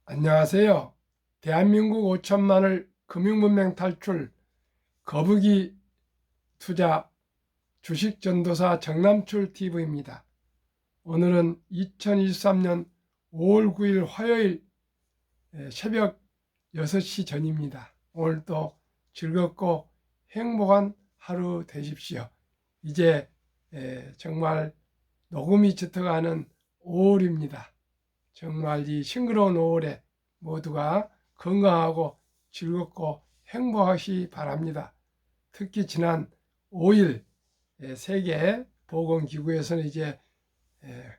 안녕하세요. 대한민국 5천만을 금융문맹 탈출 거북이 투자 주식전도사 정남출 TV입니다. 오늘은 2023년 5월 9일 화요일 새벽 6시 전입니다. 오늘도 즐겁고 행복한 하루 되십시오. 이제 정말 녹음이 짙어가는 5월입니다. 정말 이 싱그러운 5월에 모두가 건강하고 즐겁고 행복하시 바랍니다. 특히 지난 5일 세계 보건기구에서는 이제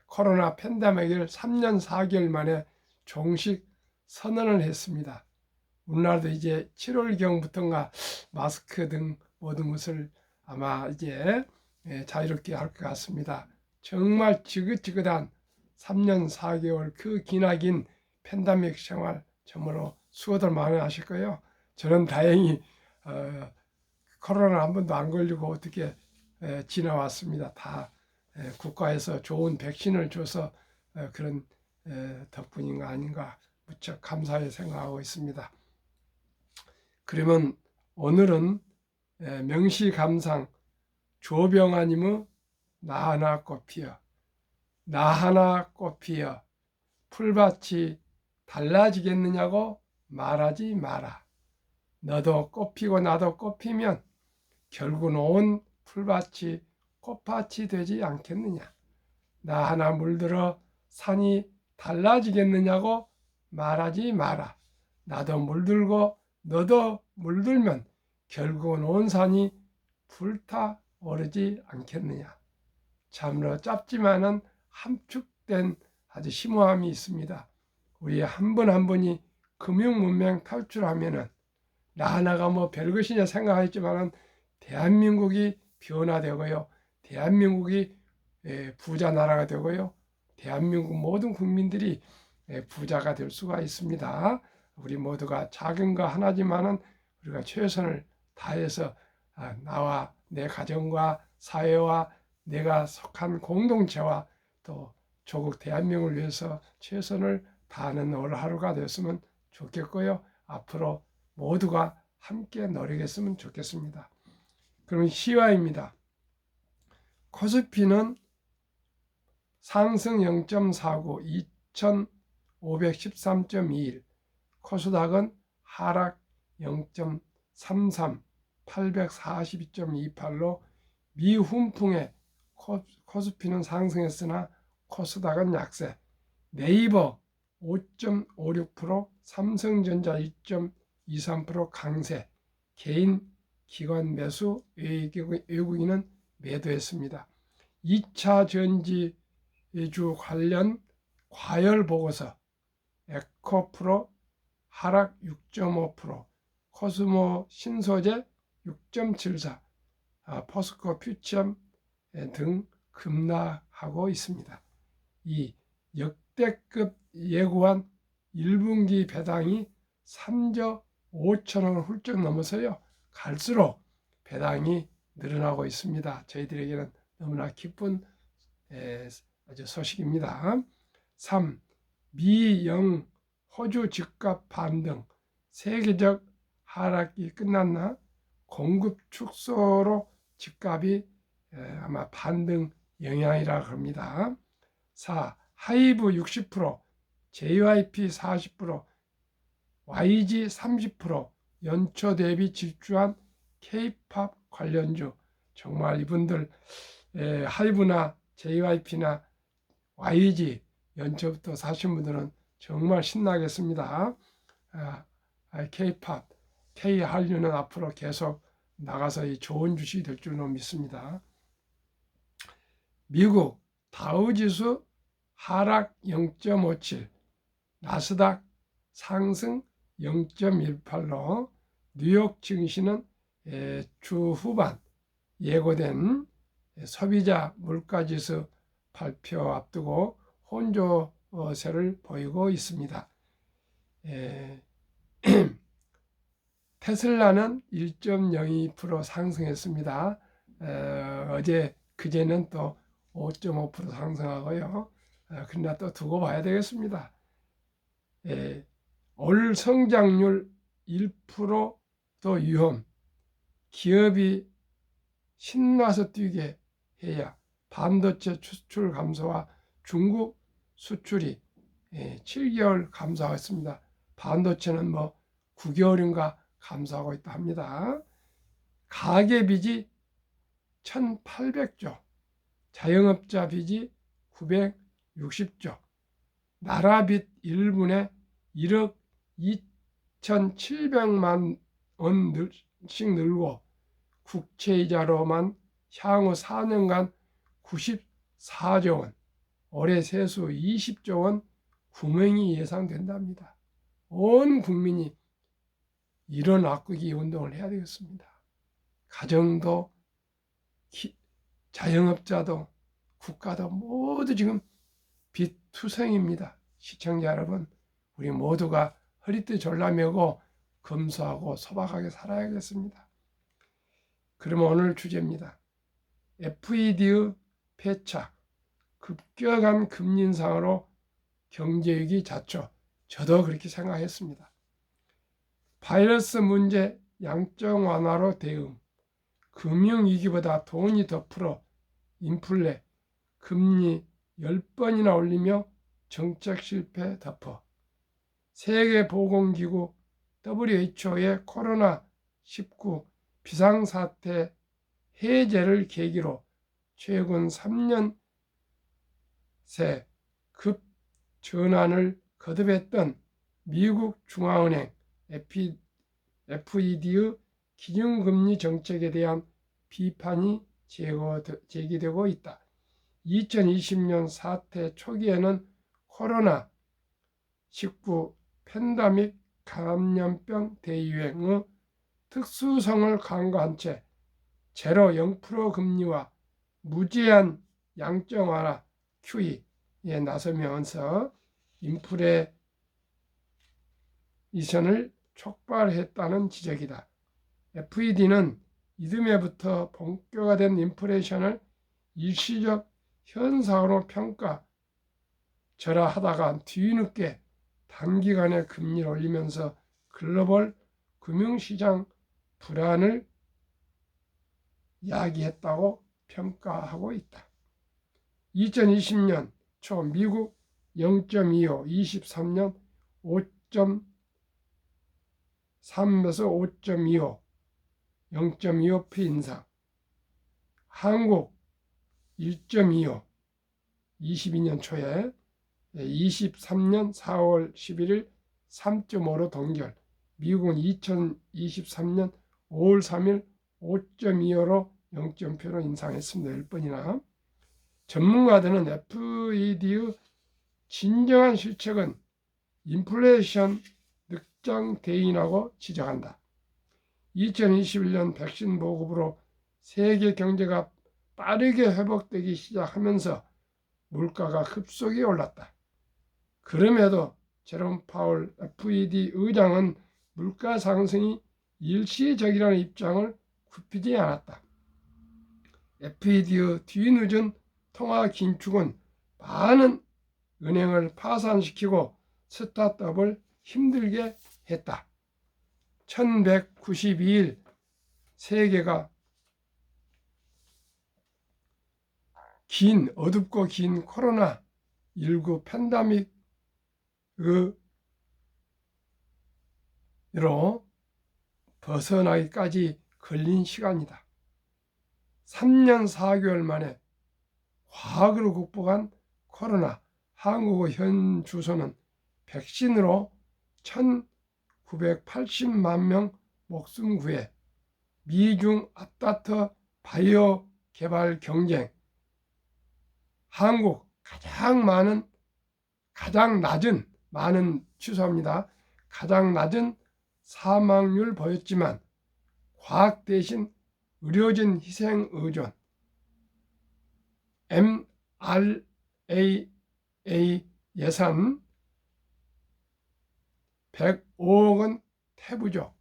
코로나 팬데믹을 3년 4개월 만에 종식 선언을 했습니다. 우리나라도 이제 7월경부터인가 마스크 등 모든 것을 아마 이제 자유롭게 할 것 같습니다. 정말 지긋지긋한 3년 4개월 그 기나긴 팬데믹 생활 정말로 수고들 많이 하실 거예요. 저는 다행히 코로나 한 번도 안 걸리고 어떻게 지나왔습니다. 다 국가에서 좋은 백신을 줘서 그런 덕분인가 아닌가 무척 감사히 생각하고 있습니다. 그러면 오늘은 명시감상 조병아님의 나 하나 꽃피어 나 하나 꽃피어 풀밭이 달라지겠느냐고 말하지 마라. 너도 꽃피고 나도 꽃피면 결국은 온 풀밭이 꽃밭이 되지 않겠느냐. 나 하나 물들어 산이 달라지겠느냐고 말하지 마라. 나도 물들고 너도 물들면 결국은 온 산이 불타오르지 않겠느냐. 참으로 짧지만은 함축된 아주 심오함이 있습니다. 우리 한 분 한 분이 금융문맹 탈출하면은 나 하나가 뭐 별것이냐 생각했지만은 대한민국이 변화되고요. 대한민국이 부자 나라가 되고요. 대한민국 모든 국민들이 부자가 될 수가 있습니다. 우리 모두가 작은 거 하나지만은 우리가 최선을 다해서 나와 내 가정과 사회와 내가 속한 공동체와 또 조국 대한민국을 위해서 최선을 다하는 오늘 하루가 되었으면 좋겠고요. 앞으로 모두가 함께 노력했으면 좋겠습니다. 그럼 시화입니다. 코스피는 상승 0.49, 2513.21, 코스닥은 하락 0.33, 842.28로 미훈풍에 코스피는 상승했으나 코스닥은 약세. 네이버 5.56%, 삼성전자 2.23% 강세. 개인 기관 매수, 외국인은 매도했습니다. 2차 전지주 관련 과열 보고서 에코프로 하락 6.5%, 코스모 신소재 6.74, 포스코 퓨처 등 급락하고 있습니다. 이 역대급 예고한 1분기 배당이 3조 5천억을 훌쩍 넘어서요. 갈수록 배당이 늘어나고 있습니다. 저희들에게는 너무나 기쁜 아주 소식입니다. 3. 미영 호주 집값 반등. 세계적 하락이 끝났나? 공급 축소로 집값이 아마 반등 영향이라 합니다. 4. 하이브 60%, JYP 40%, YG 30% 연초 대비 질주한 K-팝 관련주. 정말 이분들 하이브나 JYP나 YG 연초부터 사신 분들은 정말 신나겠습니다. K-팝, K-한류는 앞으로 계속 나가서 이 좋은 주식이 될 줄로 믿습니다. 미국 다우지수 하락 0.57, 나스닥 상승 0.18로 뉴욕 증시는 주 후반 예고된 소비자 물가지수 발표 앞두고 혼조세를 보이고 있습니다. 테슬라는 1.02% 상승했습니다. 어제 그제는 또 5.5% 상승하고요. 그러나 또 두고 봐야 되겠습니다. 올 성장률 1%도 위험, 기업이 신나서 뛰게 해야 반도체 수출 감소와 중국 수출이 7개월 감소하였습니다. 반도체는 9개월인가 감소하고 있다 합니다. 가계빚이 1,800조, 자영업자 빚이 960조, 나라 빚 1분에 1억 2,700만 원씩 늘고 국채이자로만 향후 4년간 94조 원, 올해 세수 20조 원 구멍이 예상된답니다. 온 국민이 이런 아끼기 운동을 해야 되겠습니다. 가정도 자영업자도 국가도 모두 지금 빚투성입니다. 시청자 여러분, 우리 모두가 허리띠 졸라매고 검소하고 소박하게 살아야겠습니다. 그러면 오늘 주제입니다. FED의 패착, 급격한 금리 인상으로 경제위기 자초. 저도 그렇게 생각했습니다. 바이러스 문제 양적 완화로 대응, 금융위기보다 돈이 더 풀어 인플레, 금리 10번이나 올리며 정책 실패 덮어, 세계보건기구 WHO의 코로나19 비상사태 해제를 계기로 최근 3년 새 급 전환을 거듭했던 미국 중앙은행 FED의 기준금리 정책에 대한 비판이 제기되고 있다. 2020년 사태 초기에는 코로나19 팬데믹 감염병 대유행의 특수성을 간과한 채 제로 0% 금리와 무제한 양적 완화 QE에 나서면서 인플레이션을 촉발했다는 지적이다. FED는 이듬해부터 본격화된 인플레이션을 일시적 현상으로 평가절하하다가 뒤늦게 단기간에 금리를 올리면서 글로벌 금융시장 불안을 야기했다고 평가하고 있다. 2020년 초 미국 0.25, 23년 5.3에서 5.25, 0.25% 인상, 한국 1.25, 22년 초에 23년 4월 11일 3.5로 동결, 미국은 2023년 5월 3일 5.25로 0.표로 인상했습니다. 10번이나. 전문가들은 FED의 진정한 실책은 인플레이션 늑장 대인하고 지적한다. 2021년 백신 보급으로 세계 경제가 빠르게 회복되기 시작하면서 물가가 급속히 올랐다. 그럼에도 제롬 파월 FED 의장은 물가 상승이 일시적이라는 입장을 굽히지 않았다. FED의 뒤늦은 통화 긴축은 많은 은행을 파산시키고 스타트업을 힘들게 했다. 1192일 세계가 어둡고 긴 코로나19 팬데믹으로 벗어나기까지 걸린 시간이다. 3년 4개월 만에 과학으로 극복한 코로나, 한국의 현 주소는 백신으로 1980만 명 목숨 구해 미중 앞다퉈 바이오 개발 경쟁, 한국 가장 낮은 사망률 보였지만 과학 대신 의료진 희생 의존, mRNA 예산 105억 원 태부죠.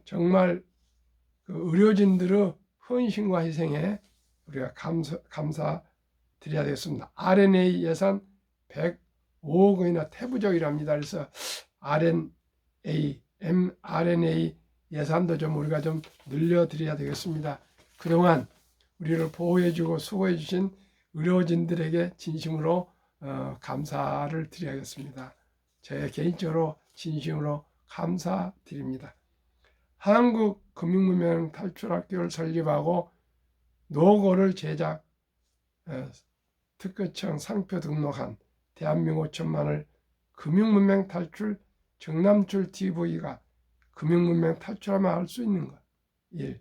정말 의료진들의 헌신과 희생에 우리가 감사드려야 되겠습니다. RNA 예산 105억 원이나 태부적이랍니다. 그래서 mRNA 예산도 좀 우리가 좀 늘려드려야 되겠습니다. 그동안 우리를 보호해주고 수고해주신 의료진들에게 진심으로 감사를 드려야겠습니다. 제 개인적으로 진심으로 감사드립니다. 한국금융문명 탈출학교를 설립하고 노고를 제작, 특허청 상표 등록한 대한민국 5천만을 금융문명 탈출 정남출 TV가 금융문명 탈출하면 할 수 있는 것. 1.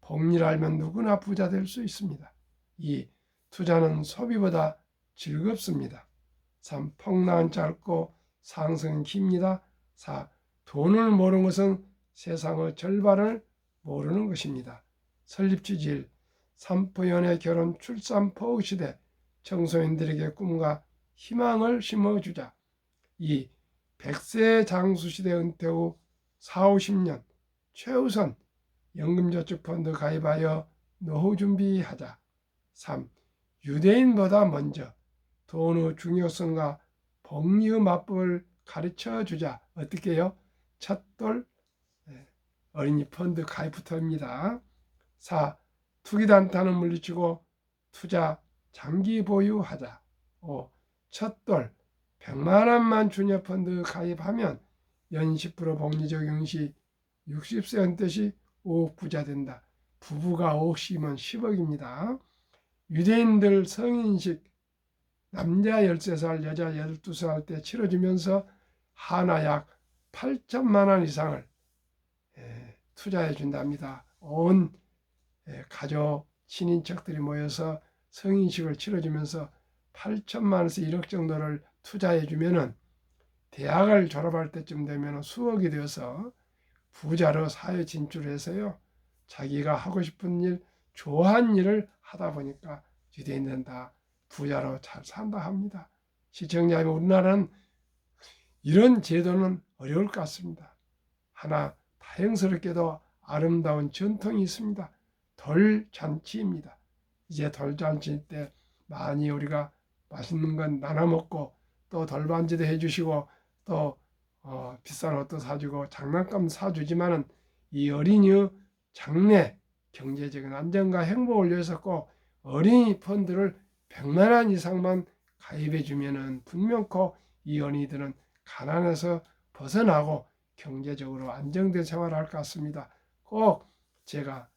복리를 알면 누구나 부자 될 수 있습니다. 2. 투자는 소비보다 즐겁습니다. 3. 폭락은 짧고 상승은 깁니다. 4. 돈을 모르는 것은 세상의 절반을 모르는 것입니다. 설립 취지 1. 산포연애 결혼 출산 포우 시대 청소년들에게 꿈과 희망을 심어주자. 2. 100세 장수시대 은퇴 후 4, 50년 최우선 연금저축펀드 가입하여 노후 준비하자. 3. 유대인보다 먼저 돈의 중요성과 복리의 맞법을 가르쳐주자. 어떻게 해요? 첫돌 어린이 펀드 가입부터입니다. 4. 투기단타는 물리치고 투자 장기 보유하자. 5. 첫돌 100만 원만 주녀 펀드 가입하면 연 10% 복리 적용 시 60세 은퇴 시 5억 부자 된다. 부부가 5억씩이면 10억입니다. 유대인들 성인식 남자 13살 여자 12살 때 치러주면서 하나 약 8천만 원 이상을 투자해 준답니다. 온 가족 친인척들이 모여서 성인식을 치러주면서 8천만 원에서 1억 정도를 투자해 주면은 대학을 졸업할 때쯤 되면 수억이 되어서 부자로 사회 진출해서요. 자기가 하고 싶은 일, 좋아하는 일을 하다 보니까 유대인들은 다 부자로 잘 산다 합니다. 시청자님, 우리나라는 이런 제도는 어려울 것 같습니다. 하나 다행스럽게도 아름다운 전통이 있습니다. 돌잔치입니다. 이제 돌잔치 때 많이 우리가 맛있는 건 나눠 먹고 또 돌반지도 해주시고 또 비싼 옷도 사주고 장난감 사주지만은 이 어린이의 장래 경제적인 안정과 행복을 위해서 꼭 어린이 펀드를 100만 원 이상만 가입해 주면은 분명코 이 어린이들은 가난에서 벗어나고 경제적으로 안정된 생활을 할 것 같습니다. 꼭 제가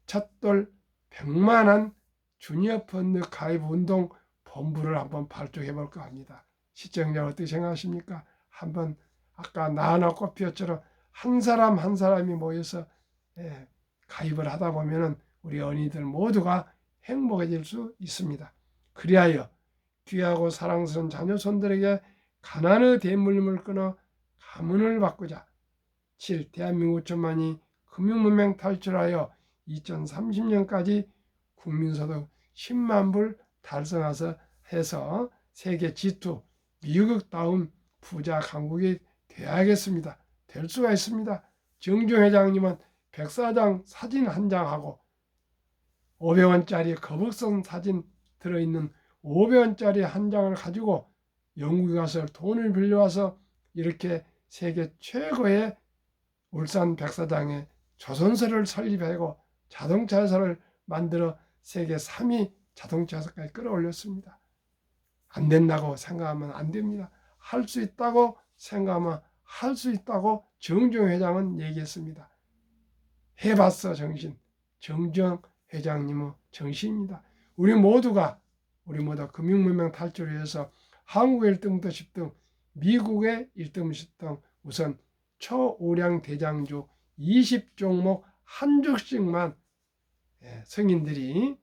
첫돌 100만 원 주니어 펀드 가입 운동 본부를 한번 발족해 볼까 합니다. 시청자 어떻게 생각하십니까? 한번 아까 나나 꽃피어처럼 한 사람 한 사람이 모여서 가입을 하다 보면은 우리 어린이들 모두가 행복해질 수 있습니다. 그리하여 귀하고 사랑스러운 자녀손들에게 가난의 대물림을 끊어 가문을 바꾸자. 7. 대한민국 5천만이 금융문명 탈출하여 2030년까지 국민소득 10만 불 달성해서 해서 세계 G2 미국 다음 부자 강국이 되어야겠습니다. 될 수가 있습니다. 정중 회장님은 백사장 사진 한 장하고 500원짜리 거북선 사진 들어있는 500원짜리 한 장을 가지고 영국에 가서 돈을 빌려와서 이렇게 세계 최고의 울산 백사장에 조선소를 설립하고 자동차 회사를 만들어 세계 3위 자동차 회사까지 끌어올렸습니다. 안 된다고 생각하면 안 됩니다. 할 수 있다고 생각하면 할 수 있다고 정중 회장은 얘기했습니다. 해봤어 정신. 정중 회장님의 정신입니다. 우리 모두 금융문명 탈출을 위해서 한국의 1등부터 10등, 미국의 1등, 10등 우선 초우량 대장주 20종목 한 주씩만 성인들이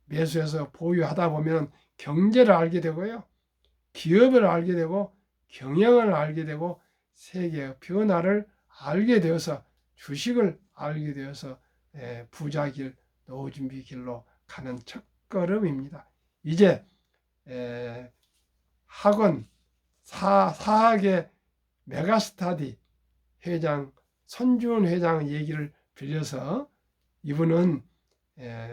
매수해서 보유하다 보면 경제를 알게 되고요. 기업을 알게 되고 경영을 알게 되고 세계의 변화를 알게 되어서 주식을 알게 되어서 부자길 노후준비 길로 가는 첫걸음입니다. 이제 학원 사학의 메가스타디 회장 손주원 회장 얘기를 빌려서 이분은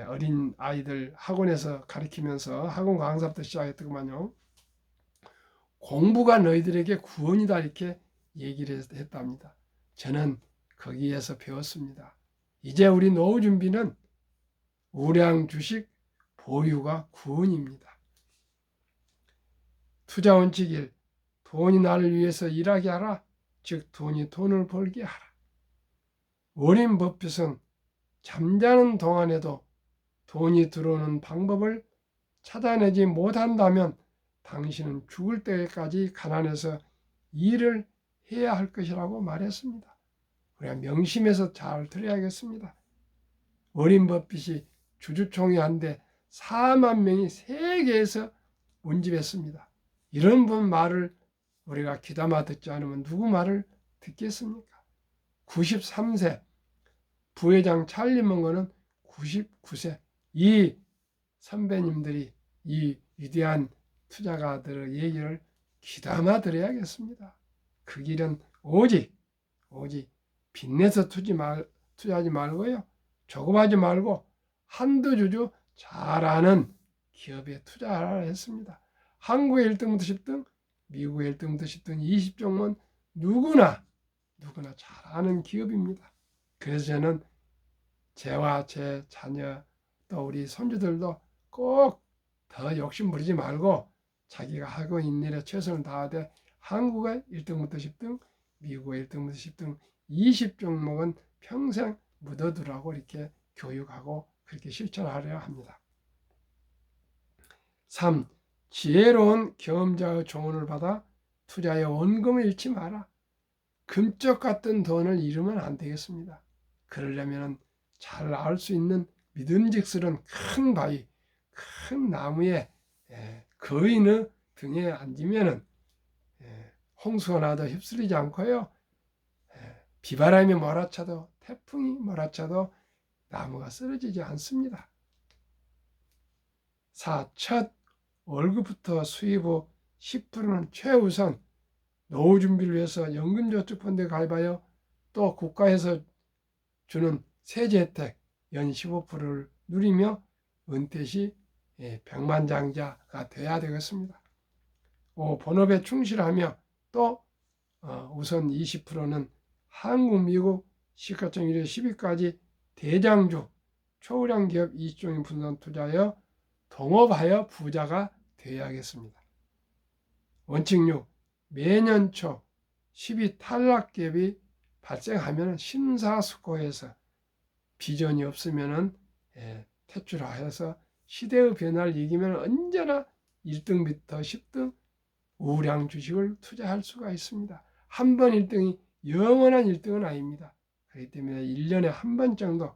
어린 아이들 학원에서 가르치면서 학원 강사부터 시작했더구만요. 공부가 너희들에게 구원이다 이렇게 얘기를 했답니다. 저는 거기에서 배웠습니다. 이제 우리 노후 준비는 우량 주식 보유가 구원입니다. 투자 원칙 1. 돈이 나를 위해서 일하게 하라. 즉 돈이 돈을 벌게 하라. 워렌 버핏은 잠자는 동안에도 돈이 들어오는 방법을 찾아내지 못한다면 당신은 죽을 때까지 가난해서 일을 해야 할 것이라고 말했습니다. 우리가 명심해서 잘 들어야겠습니다. 워렌 버핏이 주주총회한데 4만 명이 세계에서 운집했습니다. 이런 분 말을 우리가 귀담아 듣지 않으면 누구 말을 듣겠습니까? 93세 부회장 찰리 먼거는 99세. 이 선배님들이 이 위대한 투자가들의 얘기를 귀담아 들어야겠습니다. 그 길은 오직 빚내서 투자하지 말고요. 조급하지 말고 한두 주주 잘하는 기업에 투자하라 했습니다. 한국의 1등부터 10등, 미국의 1등부터 10등 20종목은 누구나 잘하는 기업입니다. 그래서 저는 저와 제 자녀 또 우리 손주들도 꼭 더 욕심 부리지 말고 자기가 하고 있는 일에 최선을 다하되 한국의 1등부터 10등, 미국의 1등부터 10등 20종목은 평생 묻어두라고 이렇게 교육하고 그렇게 실천하려 합니다. 3. 지혜로운 경험자의 조언을 받아 투자에 원금을 잃지 마라. 금쪽 같은 돈을 잃으면 안 되겠습니다. 그러려면 잘 알 수 있는 믿음직스러운 큰 바위, 큰 나무에 거인의 등에 앉으면 홍수가 나도 휩쓸리지 않고요. 비바람이 몰아쳐도 태풍이 몰아쳐도 나무가 쓰러지지 않습니다. 4. 첫 월급부터 수입 후 10%는 최우선 노후 준비를 위해서 연금저축펀드에 가입하여 또 국가에서 주는 세제 혜택 연 15%를 누리며 은퇴 시 백만장자가 되어야 되겠습니다. 5. 본업에 충실하며 또 우선 20%는 한국, 미국 시가총 1회 10위까지 대장주 초우량 기업 20종인 분산 투자하여 동업하여 부자가 되어야겠습니다. 원칙 6. 매년 초 10위 탈락 기업이 발생하면 심사숙고해서 비전이 없으면 퇴출하여서 시대의 변화를 이기면 언제나 1등부터 10등 우량 주식을 투자할 수가 있습니다. 한 번 1등이 영원한 1등은 아닙니다. 그렇기 때문에 1년에 한 번 정도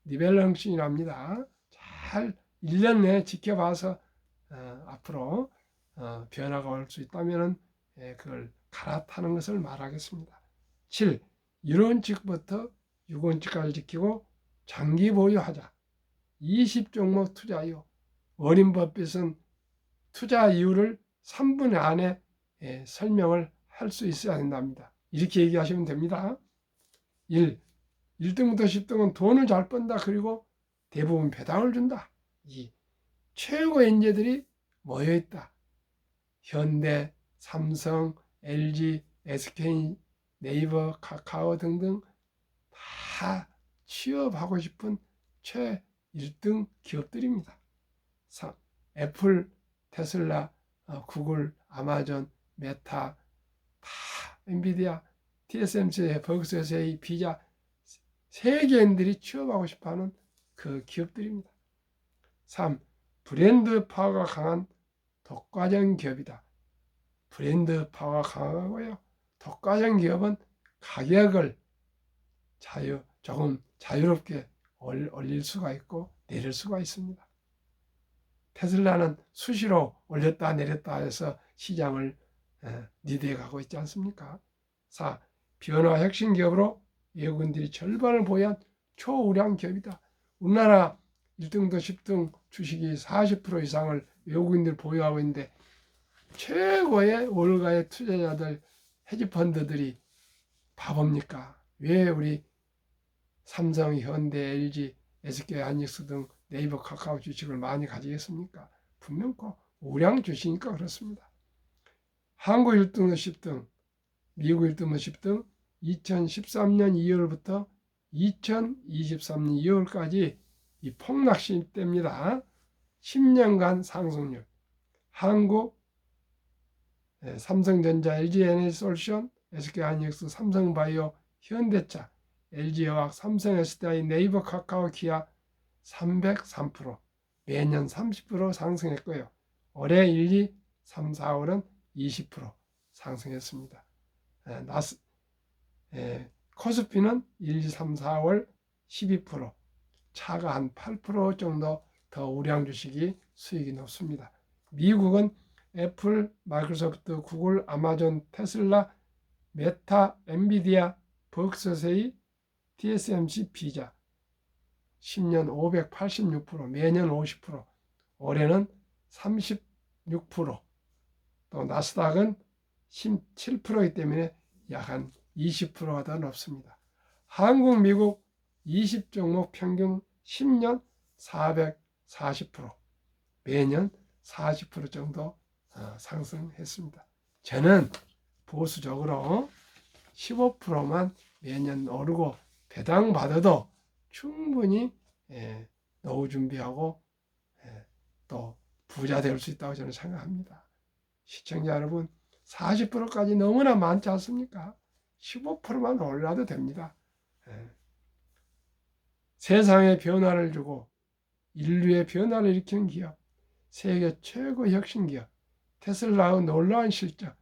리밸런싱이랍니다. 잘 1년 내에 지켜봐서 앞으로 변화가 올 수 있다면 그걸 갈아타는 것을 말하겠습니다. 7. 1원칙부터 6원칙까지 지키고 장기 보유하자. 20종목 투자요. 워렌 버핏은 투자 이유를 3분 안에 설명을 할 수 있어야 된답니다. 이렇게 얘기하시면 됩니다. 1. 1등부터 10등은 돈을 잘 번다. 그리고 대부분 배당을 준다. 2. 최고의 인재들이 모여있다. 현대, 삼성, LG, SK, 네이버, 카카오 등등 다 취업하고 싶은 최 1등 기업들입니다. 3. 애플, 테슬라, 구글, 아마존, 메타, 다 엔비디아, TSMC, 버그스A, 비자 세계인들이 취업하고 싶어하는 그 기업들입니다. 3. 브랜드 파워가 강한 독과점 기업이다. 브랜드 파워가 강하고요. 독과점 기업은 가격을 조금 자유롭게 올릴 수가 있고 내릴 수가 있습니다. 테슬라는 수시로 올렸다 내렸다 해서 시장을 리드해 가고 있지 않습니까? 4. 변화 혁신 기업으로 외국인들이 절반을 보유한 초우량 기업이다. 우리나라 1등부터 10등 주식이 40% 이상을 외국인들이 보유하고 있는데 최고의 월가의 투자자들 헤지펀드들이 바보입니까? 왜 우리 삼성, 현대, LG, SK, 한익스 등 네이버, 카카오 주식을 많이 가지겠습니까? 분명 우량 주식이니까 그렇습니다. 한국 1등급 10등, 미국 1등급 10등 2013년 2월부터 2023년 2월까지 이 폭락 시대입니다. 10년간 상승률. 한국 삼성전자, LG에너지솔루션, SK하이닉스, 삼성바이오, 현대차, LG화학, 삼성SDI, 네이버, 카카오, 기아 303%, 매년 30% 상승했고요. 올해 1, 2, 3, 4월은 20% 상승했습니다. 코스피는 1, 2, 3, 4월 12%, 차가 한 8% 정도 더 우량 주식이 수익이 높습니다. 미국은 애플, 마이크로소프트, 구글, 아마존, 테슬라, 메타, 엔비디아, 버크셔세이, TSMC, 비자 10년 586%, 매년 50%, 올해는 36%, 또 나스닥은 17%이기 때문에 약 한 20%가 더 높습니다. 한국, 미국 20종목 평균 10년 440%, 매년 40% 정도 상승했습니다. 저는 보수적으로 15%만 매년 오르고 배당 받아도 충분히 노후 준비하고 또 부자 될 수 있다고 저는 생각합니다. 시청자 여러분, 40%까지 너무나 많지 않습니까? 15%만 올라도 됩니다. 세상에 변화를 주고 인류의 변화를 일으키는 기업, 세계 최고 혁신 기업, 테슬라의 놀라운 실적.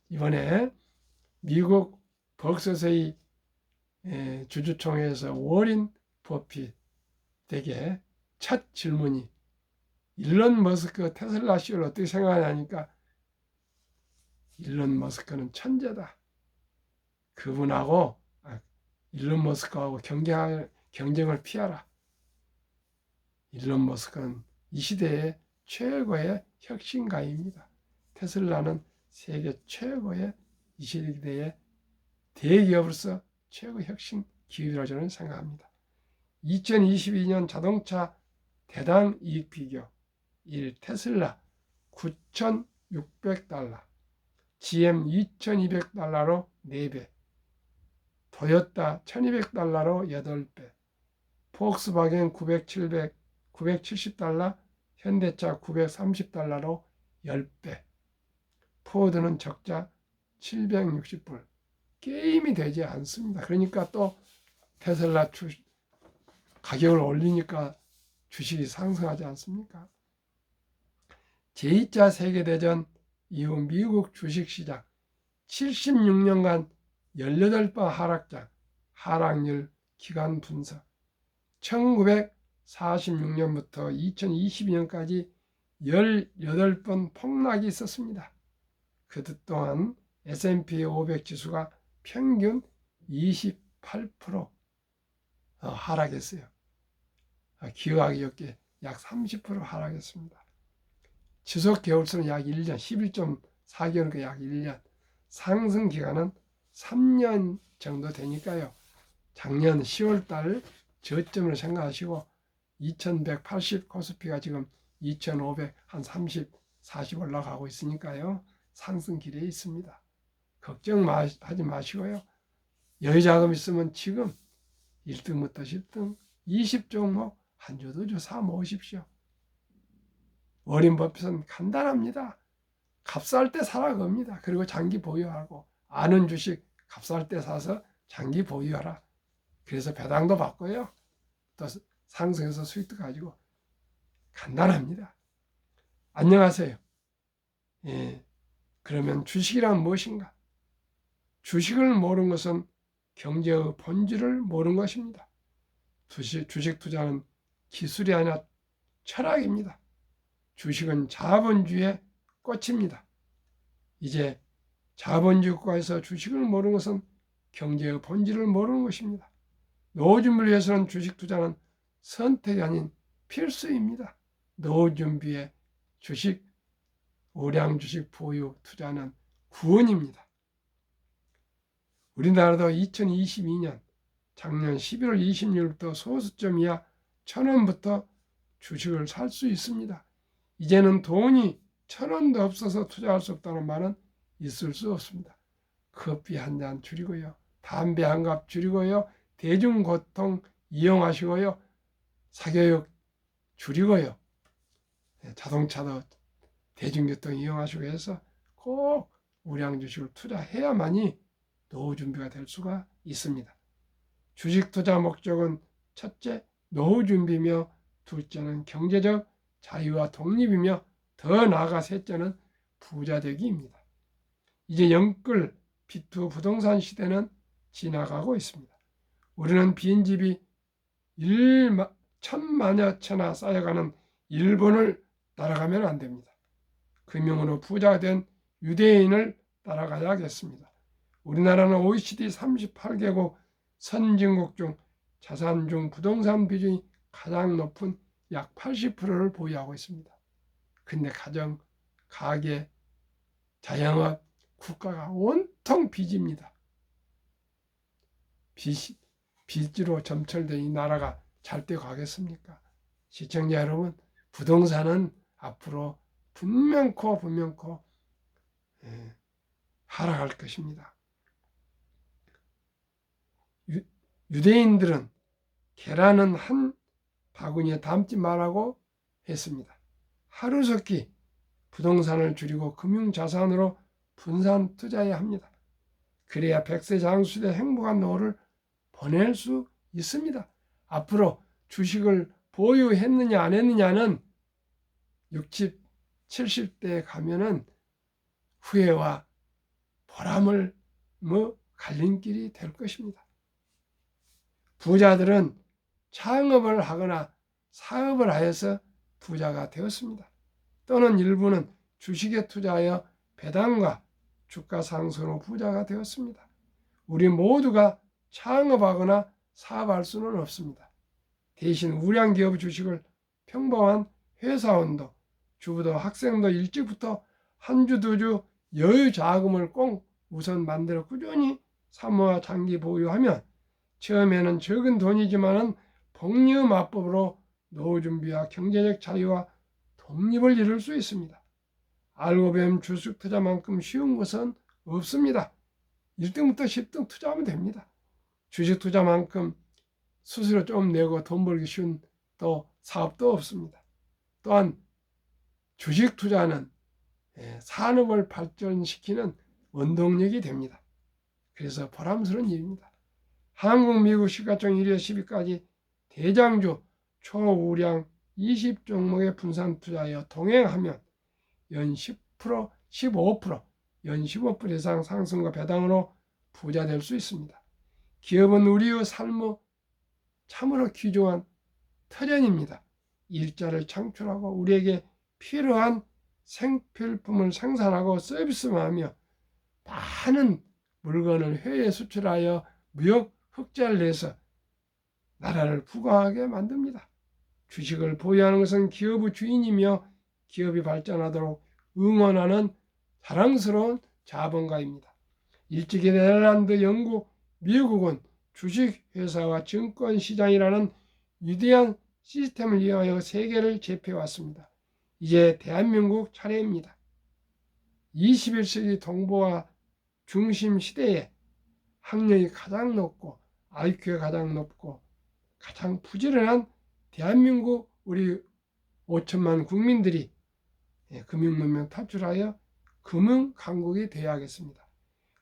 이번에 미국 버크셔세이 주주총회에서 워린 버핏에게 첫 질문이 일론 머스크 테슬라 CEO를 어떻게 생각하냐니까 일론 머스크는 천재다. 그분하고 일론 머스크하고 경쟁을 피하라. 일론 머스크는 이 시대의 최고의 혁신가입니다. 테슬라는 세계 최고의 이 시대의 대기업으로서 최고 혁신 기업이라고 저는 생각합니다. 2022년 자동차 대당 이익 비교 1. 테슬라 9,600달러, GM 2,200달러로 4배, 토요타 1,200달러로 8배, 폭스바겐 970달러, 현대차 930달러로 10배, 포드는 적자 760불. 게임이 되지 않습니다. 그러니까 또 테슬라 가격을 올리니까 주식이 상승하지 않습니까? 제2차 세계대전 이후 미국 주식시장 76년간 18번 하락장, 하락률 기간 분석 1946년부터 2022년까지 18번 폭락이 있었습니다. 그 동안 S&P 500 지수가 평균 28% 하락했어요. 기억하기 좋게 약 30% 하락했습니다. 지속 개월수는 약 1년, 11.4개월이니까 약 1년, 상승 기간은 3년 정도 되니까요. 작년 10월달 저점을 생각하시고 2180 코스피가 지금 2500 한 30, 40 올라가고 있으니까요. 상승길에 있습니다. 걱정하지 마시고요. 여유자금 있으면 지금 1등부터 10등 20종목 한 주, 두 주 사 모으십시오. 워린 버핏은 간단합니다. 값쌀 때 사라 겁니다. 그리고 장기 보유하고 아는 주식 값쌀 때 사서 장기 보유하라. 그래서 배당도 받고요. 또 상승해서 수익도 가지고 간단합니다. 안녕하세요. 그러면 주식이란 무엇인가? 주식을 모르는 것은 경제의 본질을 모르는 것입니다. 주식 투자는 기술이 아니라 철학입니다. 주식은 자본주의의 꽃입니다. 이제 자본주의 국가에서 주식을 모르는 것은 경제의 본질을 모르는 것입니다. 노후 준비를 위해서는 주식 투자는 선택이 아닌 필수입니다. 노후 준비에 주식, 우량 주식 보유 투자는 구원입니다. 우리나라도 2022년 작년 11월 20일부터 소수점 이하 1,000원부터 주식을 살 수 있습니다. 이제는 돈이 1,000원도 없어서 투자할 수 없다는 말은 있을 수 없습니다. 커피 한 잔 줄이고요. 담배 한 갑 줄이고요. 대중교통 이용하시고요. 사교육 줄이고요. 자동차도 대중교통 이용하시고 해서 꼭 우량 주식을 투자해야만이 노후 준비가 될 수가 있습니다. 주식 투자 목적은 첫째, 노후 준비며 둘째는 경제적 자유와 독립이며 더 나아가 셋째는 부자 되기입니다. 이제 영끌 비투 부동산 시대는 지나가고 있습니다. 우리는 빈집이 1천만여 채나 쌓여가는 일본을 따라가면 안 됩니다. 금융으로 부자가 된 유대인을 따라가야겠습니다. 우리나라는 OECD 38개국 선진국 중 자산 중 부동산 비중이 가장 높은 약 80%를 보유하고 있습니다. 근데 가정, 가계, 자영업, 국가가 온통 빚입니다. 빚으로 점철된 이 나라가 잘 돼 가겠습니까? 시청자 여러분, 부동산은 앞으로 분명코 하락할 것입니다. 유대인들은 계란은 한 바구니에 담지 말라고 했습니다. 하루속히 부동산을 줄이고 금융자산으로 분산 투자해야 합니다. 그래야 100세 장수의 행복한 노후를 보낼 수 있습니다. 앞으로 주식을 보유했느냐 안 했느냐는 60, 70대에 가면은 후회와 보람을 갈림길이 될 것입니다. 부자들은 창업을 하거나 사업을 하여서 부자가 되었습니다. 또는 일부는 주식에 투자하여 배당과 주가 상승으로 부자가 되었습니다. 우리 모두가 창업하거나 사업할 수는 없습니다. 대신 우량기업 주식을 평범한 회사원도, 주부도, 학생도 일찍부터 한 주, 두 주 여유 자금을 꼭 우선 만들어 꾸준히 사모아 장기 보유하면 처음에는 적은 돈이지만은 복리의마법으로 노후 준비와 경제적 자유와 독립을 이룰 수 있습니다. 알고 보면 주식 투자만큼 쉬운 것은 없습니다. 1등부터 10등 투자하면 됩니다. 주식 투자만큼 수수료 좀 내고 돈 벌기 쉬운 또 사업도 없습니다. 또한 주식 투자는 산업을 발전시키는 원동력이 됩니다. 그래서 보람스러운 일입니다. 한국, 미국 시가총 1회 10위까지 대장주 초우량 20종목에 분산 투자하여 동행하면 연 10%, 15%, 연 15% 이상 상승과 배당으로 부자 될 수 있습니다. 기업은 우리의 삶의 참으로 귀중한 터전입니다. 일자를 창출하고 우리에게 필요한 생필품을 생산하고 서비스하며 많은 물건을 해외에 수출하여 무역 흑자를 내서 나라를 부강하게 만듭니다. 주식을 보유하는 것은 기업의 주인이며 기업이 발전하도록 응원하는 자랑스러운 자본가입니다. 일찍이 네덜란드, 영국, 미국은 주식회사와 증권시장이라는 위대한 시스템을 이용하여 세계를 제패해왔습니다. 이제 대한민국 차례입니다. 21세기 동북아 중심 시대에 학력이 가장 높고 IQ가 가장 높고 가장 부지런한 대한민국 우리 5천만 국민들이 금융문명 탈출하여 금융강국이 되어야겠습니다.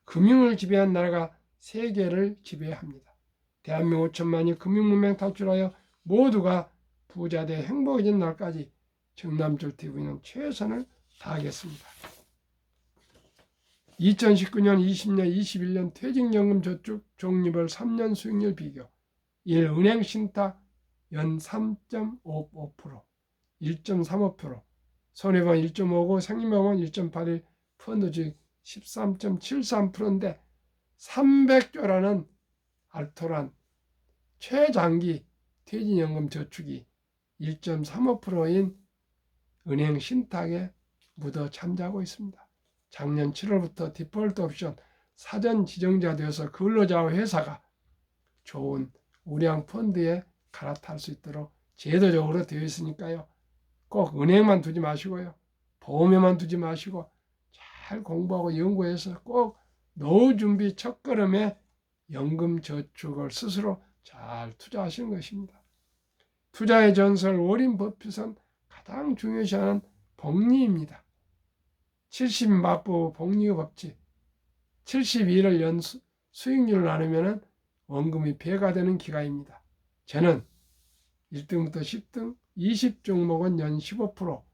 금융을 지배한 나라가 세계를 지배합니다. 대한민국 5천만이 금융문명 탈출하여 모두가 부자되어 행복해진 날까지 정남철TV는 최선을 다하겠습니다. 2019년, 20년, 21년 퇴직연금 저축 적립을 3년 수익률 비교 1. 은행신탁 연 3.55%, 1.35%, 손해보험 1.59, 생명보험 1.81, 펀드주식 13.73%인데 300조라는 알토란 최장기 퇴직연금 저축이 1.35%인 은행 신탁에 묻어 잠자고 있습니다. 작년 7월부터 디폴트 옵션 사전 지정자 되어서 근로자와 회사가 좋은 우량 펀드에 갈아탈 수 있도록 제도적으로 되어 있으니까요. 꼭 은행만 두지 마시고요. 보험에만 두지 마시고 잘 공부하고 연구해서 꼭 노후 준비 첫걸음에 연금 저축을 스스로 잘 투자하시는 것입니다. 투자의 전설 워린 버핏은 가장 중요시하는 복리입니다. 70 맞부 복리의 법칙, 72를 연 수익률을 나누면 원금이 배가 되는 기간입니다. 저는 1등부터 10등 20종목은 연 15%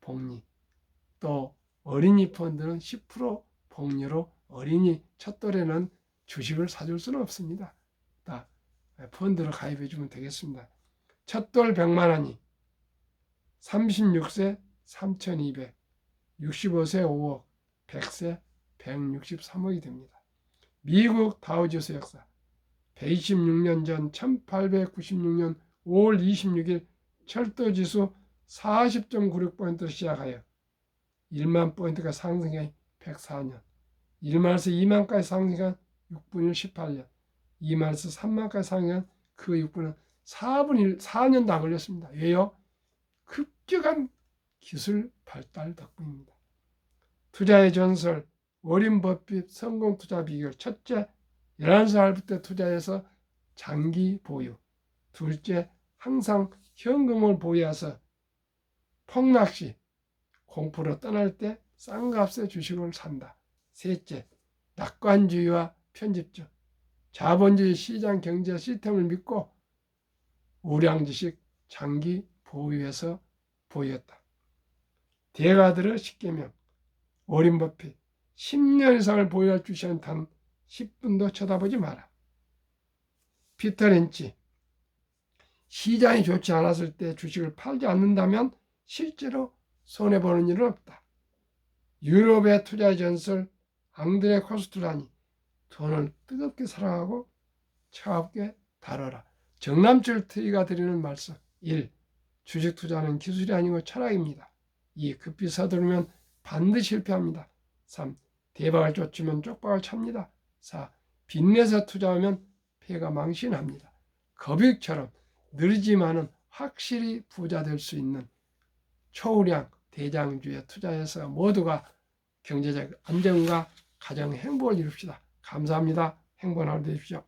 복리, 또 어린이 펀드는 10% 복리로 어린이 첫 돌에는 주식을 사줄 수는 없습니다. 펀드로 가입해 주면 되겠습니다. 첫 돌 100만 원이 36세 3,200, 65세 5억, 100세 163억이 됩니다. 미국 다우지수 역사 126년 전 1896년 5월 26일 철도지수 40.96포인트로 시작하여 1만 포인트가 상승해 104년, 1만에서 2만까지 상승한 6분 1 18년, 2만에서 3만까지 상승한 그 6분은 4분 1, 4년도 안 걸렸습니다. 왜요? 급격한 기술 발달 덕분입니다. 투자의 전설, 워린 버핏 성공 투자 비결. 첫째, 11살부터 투자해서 장기 보유. 둘째, 항상 현금을 보유해서 폭락시 공포로 떠날 때 싼 값에 주식을 산다. 셋째, 낙관주의와 편집적, 자본주의 시장 경제 시스템을 믿고 우량주식 장기 보유해서 보유했다. 대가들의 10계명, 워린 버핏 10년 이상을 보유할 주식은 단 10분도 쳐다보지 마라. 피터 린치, 시장이 좋지 않았을 때 주식을 팔지 않는다면 실제로 손해보는 일은 없다. 유럽의 투자의 전설 앙드레 코스툴라니, 돈을 뜨겁게 사랑하고 차갑게 다뤄라. 정남철 트이가 드리는 말씀. 1. 주식 투자는 기술이 아니고 철학입니다. 2. 급히 서두르면 반드시 실패합니다. 3. 대박을 쫓으면 쪽박을 찹니다. 4. 빚내서 투자하면 폐가 망신합니다. 거북처럼 느리지만은 확실히 부자 될 수 있는 초우량 대장주에 투자해서 모두가 경제적 안정과 가정 행복을 이룹시다. 감사합니다. 행복한 하루 되십시오.